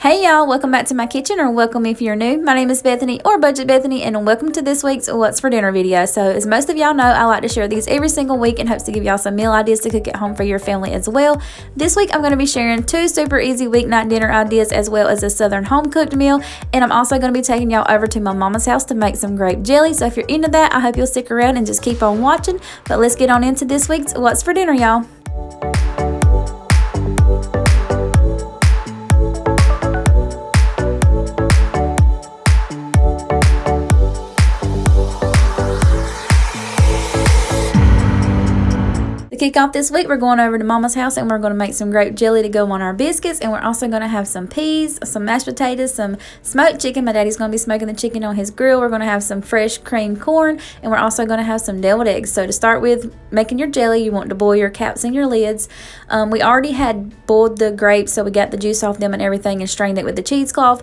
Hey y'all, welcome back to my kitchen, or welcome if you're new. My name is Bethany, or Budget Bethany, and welcome to this week's What's for Dinner video. So as most of y'all know, I like to share these every single week in hopes to give y'all some meal ideas to cook at home for your family as well. This week I'm going to be sharing 2 super easy weeknight dinner ideas as well as a southern home cooked meal, and I'm also going to be taking y'all over to my mama's house to make some grape jelly. So if you're into that, I hope you'll stick around and just keep on watching. But let's get on into this week's What's for Dinner, y'all. To kick off this week, we're going over to Mama's house and we're going to make some grape jelly to go on our biscuits, and we're also going to have some peas, some mashed potatoes, some smoked chicken. My daddy's going to be smoking the chicken on his grill. We're going to have some fresh creamed corn, and we're also going to have some deviled eggs. So to start with making your jelly, you want to boil your caps and your lids. We already had boiled the grapes, so we got the juice off them and everything and strained it with the cheesecloth.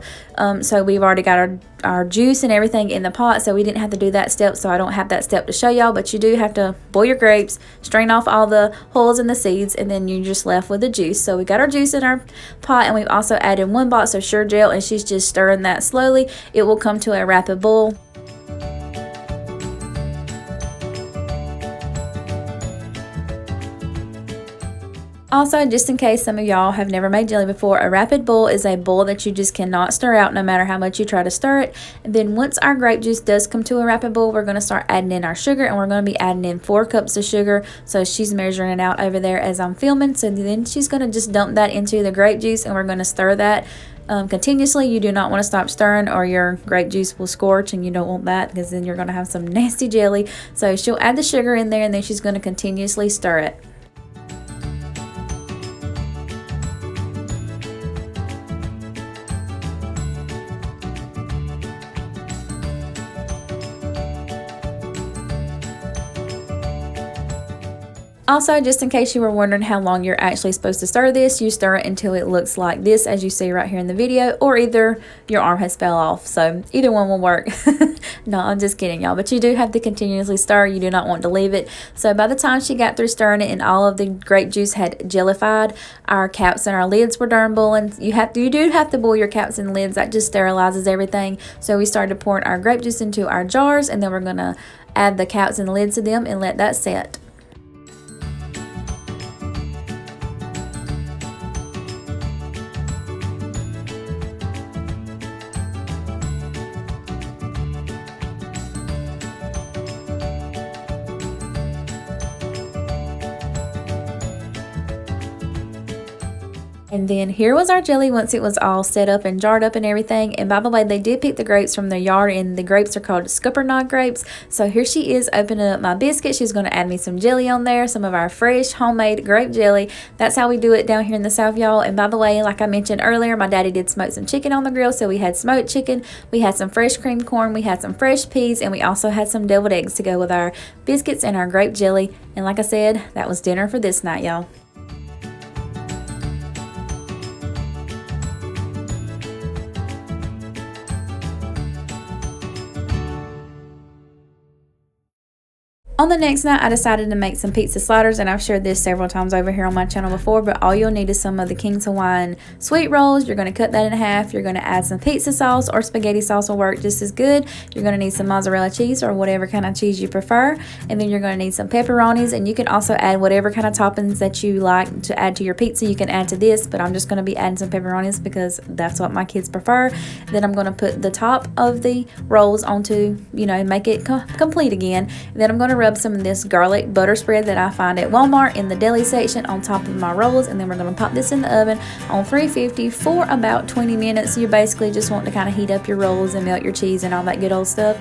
So we've already got our juice and everything in the pot, so we didn't have to do that step, so I don't have that step to show y'all. But you do have to boil your grapes, strain off all the hulls and the seeds, and then you're just left with the juice. So we got our juice in our pot, and we've also added 1 box of Sure Gel, and she's just stirring that slowly. It will come to a rapid boil. Also, just in case some of y'all have never made jelly before, a rapid boil is a boil that you just cannot stir out no matter how much you try to stir it. And then once our grape juice does come to a rapid boil, we're going to start adding in our sugar, and we're going to be adding in 4 cups of sugar. So she's measuring it out over there as I'm filming. So then she's going to just dump that into the grape juice, and we're going to stir that continuously. You do not want to stop stirring or your grape juice will scorch, and you don't want that because then you're going to have some nasty jelly. So she'll add the sugar in there, and then she's going to continuously stir it. Also, just in case you were wondering how long you're actually supposed to stir this, you stir it until it looks like this, as you see right here in the video, or either your arm has fell off. So either one will work. No, I'm just kidding, y'all. But you do have to continuously stir. You do not want to leave it. So by the time she got through stirring it and all of the grape juice had jellified, our caps and our lids were darn boiling. You do have to boil your caps and lids. That just sterilizes everything. So we started pouring our grape juice into our jars, and then we're going to add the caps and lids to them and let that set. And then here was our jelly once it was all set up and jarred up and everything. And by the way, they did pick the grapes from their yard, and the grapes are called Scuppernong grapes. So here she is opening up my biscuit. She's going to add me some jelly on there, some of our fresh homemade grape jelly. That's how we do it down here in the South, y'all. And by the way, like I mentioned earlier, my daddy did smoke some chicken on the grill. So we had smoked chicken, we had some fresh creamed corn, we had some fresh peas, and we also had some deviled eggs to go with our biscuits and our grape jelly. And like I said, that was dinner for this night, y'all. On the next night, I decided to make some pizza sliders, and I've shared this several times over here on my channel before, but all you'll need is some of the King's Hawaiian sweet rolls. You're going to cut that in half. You're going to add some pizza sauce, or spaghetti sauce will work just as good. You're going to need some mozzarella cheese or whatever kind of cheese you prefer, and then you're going to need some pepperonis, and you can also add whatever kind of toppings that you like to add to your pizza. You can add to this, but I'm just going to be adding some pepperonis because that's what my kids prefer. Then I'm going to put the top of the rolls onto, make it complete again. And then I'm going to rub some of this garlic butter spread that I find at Walmart in the deli section on top of my rolls, and then we're going to pop this in the oven on 350 for about 20 minutes. You basically just want to kind of heat up your rolls and melt your cheese and all that good old stuff.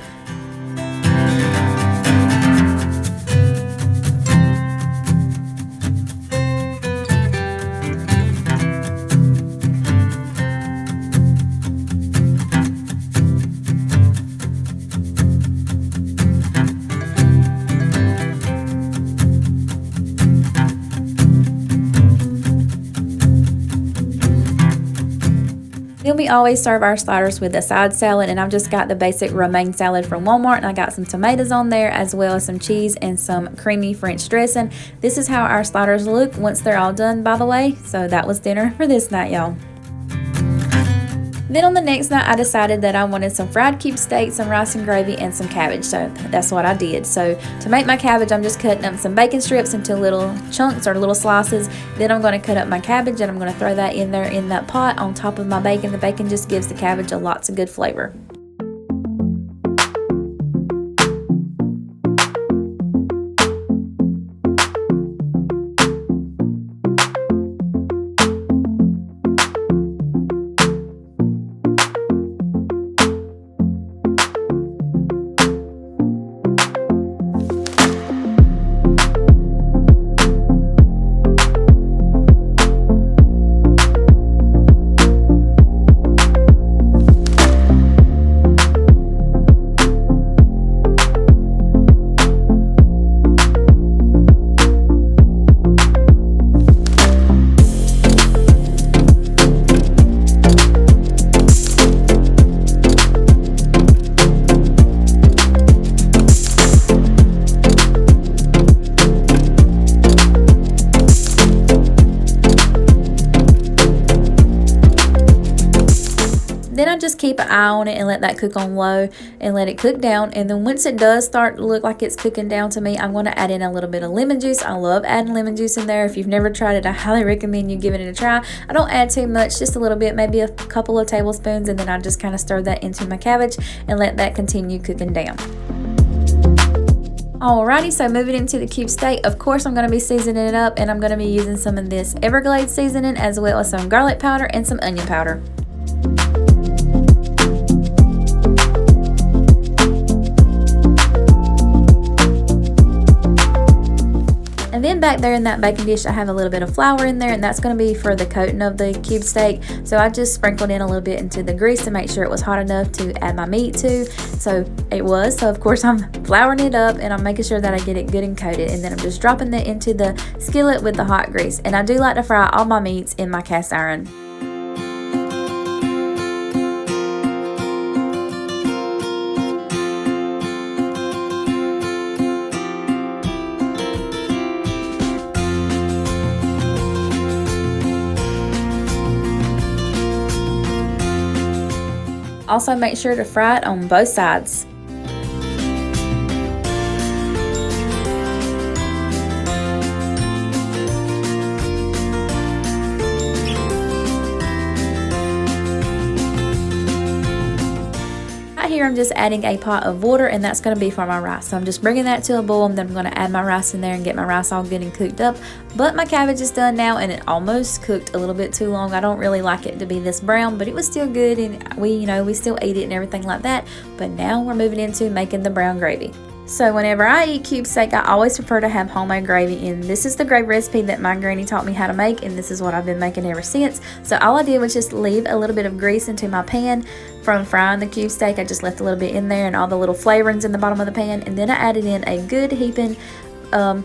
Then we always serve our sliders with a side salad, and I've just got the basic romaine salad from Walmart, and I got some tomatoes on there as well as some cheese and some creamy French dressing. This is how our sliders look once they're all done, by the way. So that was dinner for this night, y'all. Then on the next night, I decided that I wanted some fried cube steak, some rice and gravy, and some cabbage. So that's what I did. So to make my cabbage, I'm just cutting up some bacon strips into little chunks or little slices. Then I'm going to cut up my cabbage and I'm going to throw that in there in that pot on top of my bacon. The bacon just gives the cabbage lots of good flavor. Then I just keep an eye on it and let that cook on low and let it cook down. And then once it does start to look like it's cooking down to me, I'm going to add in a little bit of lemon juice. I love adding lemon juice in there. If you've never tried it, I highly recommend you giving it a try. I don't add too much, just a little bit, maybe a couple of tablespoons, and then I just kind of stir that into my cabbage and let that continue cooking down. Alrighty, so moving into the cube steak, of course I'm going to be seasoning it up, and I'm going to be using some of this Everglades seasoning as well as some garlic powder and some onion powder. And then back there in that baking dish, I have a little bit of flour in there, and that's going to be for the coating of the cube steak. So I just sprinkled in a little bit into the grease to make sure it was hot enough to add my meat to. So it was. So of course I'm flouring it up and I'm making sure that I get it good and coated. And then I'm just dropping it into the skillet with the hot grease. And I do like to fry all my meats in my cast iron. Also make sure to fry it on both sides. Here I'm just adding a pot of water, and that's going to be for my rice. So I'm just bringing that to a boil, and then I'm going to add my rice in there and get my rice all good and cooked up. But my cabbage is done now, and it almost cooked a little bit too long. I don't really like it to be this brown, but it was still good, and we still ate it and everything like that. But now we're moving into making the brown gravy. So whenever I eat cube steak, I always prefer to have homemade gravy, and this is the gravy recipe that my granny taught me how to make, and this is what I've been making ever since. So all I did was just leave a little bit of grease into my pan from frying the cube steak. I just left a little bit in there and all the little flavorings in the bottom of the pan, and then I added in a good heaping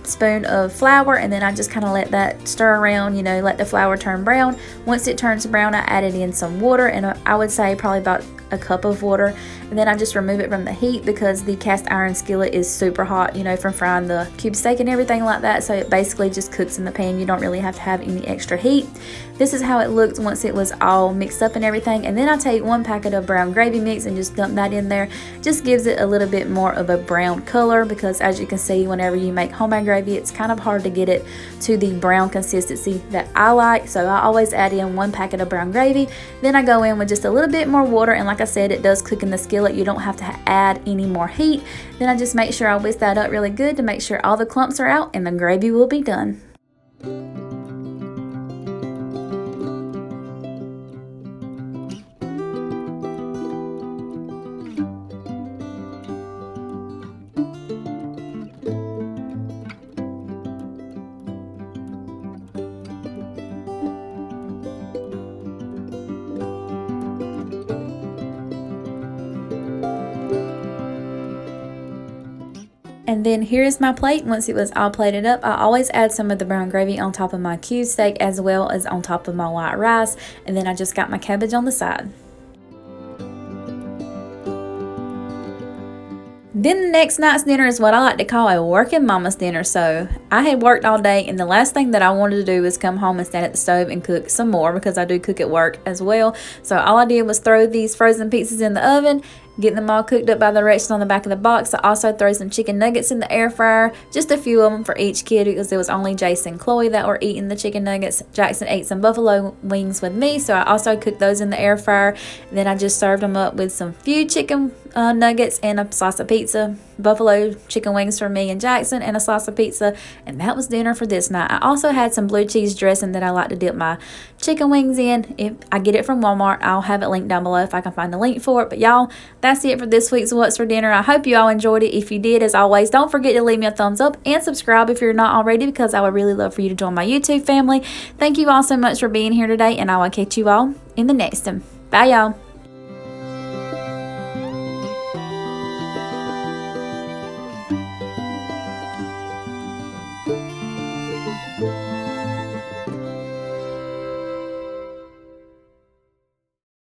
spoon of flour, and then I just kind of let that stir around, let the flour turn brown. Once it turns brown, I added in some water, and I would say probably about a cup of water, and then I just remove it from the heat because the cast iron skillet is super hot, from frying the cube steak and everything like that. So it basically just cooks in the pan. You don't really have to have any extra heat. This is how it looked once it was all mixed up and everything. And then I take 1 packet of brown gravy mix and just dump that in there. Just gives it a little bit more of a brown color, because as you can see, whenever you make homemade gravy, it's kind of hard to get it to the brown consistency that I like. So I always add in 1 packet of brown gravy. Then I go in with just a little bit more water, and like I said, it does cook in the skillet. You don't have to add any more heat. Then I just make sure I whisk that up really good to make sure all the clumps are out, and the gravy will be done. And then here is my plate. Once it was all plated up, I always add some of the brown gravy on top of my cube steak as well as on top of my white rice. And then I just got my cabbage on the side. Then the next night's dinner is what I like to call a working mama's dinner. So I had worked all day, and the last thing that I wanted to do was come home and stand at the stove and cook some more, because I do cook at work as well. So all I did was throw these frozen pizzas in the oven, get them all cooked up by the directions on the back of the box. I also throw some chicken nuggets in the air fryer, just a few of them for each kid, because it was only Jason and Chloe that were eating the chicken nuggets. Jackson ate some buffalo wings with me, so I also cooked those in the air fryer. Then I just served them up with some few chicken nuggets and a slice of pizza, buffalo chicken wings for me and Jackson, and a slice of pizza, and that was dinner for this night. I also had some blue cheese dressing that I like to dip my chicken wings in. If I get it from Walmart, I'll have it linked down below if I can find the link for it. But y'all, that's it for this week's What's for Dinner. I hope you all enjoyed it. If you did, as always, don't forget to leave me a thumbs up and subscribe if you're not already, because I would really love for you to join my YouTube family. Thank you all so much for being here today, and I will catch you all in the next one. Bye, y'all.